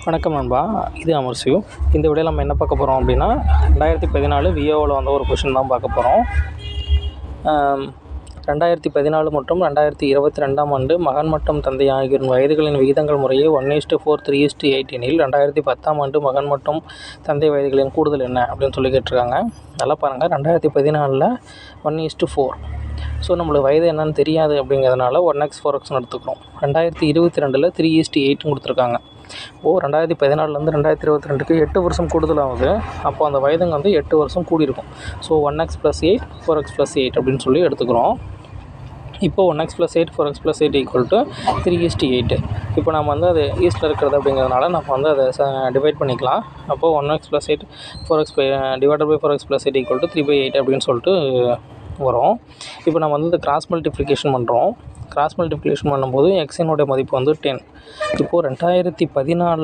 வணக்கம் நண்பா, இது அமர்சியூ. இந்த வீடியோவில் நம்ம என்ன பார்க்க போகிறோம் அப்படின்னா 2014 விஓவில் வந்த ஒரு கொஷின் தான் பார்க்க போகிறோம். 2014 மற்றும் 2022ஆம் ஆண்டு மகன் மற்றும் தந்தை ஆகியோரின் வயதுகளின் விகிதங்கள் முறையே 1:4, 3:8 எனில் 2010ஆம் ஆண்டு மகன் மற்றும் தந்தை வயதுகளின் கூடுதல் என்ன அப்படின்னு சொல்லி கேட்டிருக்காங்க. நல்லா பாருங்கள், 2014 1:4. ஸோ நம்மளுக்கு வயது என்னன்னு தெரியாது அப்படிங்கிறதுனால 1x4xன்னு எடுத்துக்கிறோம். 2022 3:8 கொடுத்துருக்காங்க. 2014 2022க்கு 8 வருஷம் கூடுதல் ஆகுது. அப்போ அந்த வயதுங்க 8 வருஷம் கூடியிருக்கும். ஸோ 1x + 8 4x + 8 அப்படின்னு சொல்லி எடுத்துக்கிறோம். இப்போ 1x + 8 4x + 8 = 3:8. இப்போ நம்ம அது ஈஸ்டில் இருக்கிறது அப்படிங்கிறதுனால நம்ம அதை டிவைட் பண்ணிக்கலாம். அப்போது 1x + 8 4x / 4x + 8 = 3/8 அப்படின்னு சொல்லிட்டு வரும். இப்போ நம்ம இந்த கிராஸ் மல்டிப்ளிகேஷன் பண்ணுறோம். கிராஸ் மல்டிப்ளிகேஷன் பண்ணும்போது எக்ஸினுடைய மதிப்பு 10. இப்போது 2014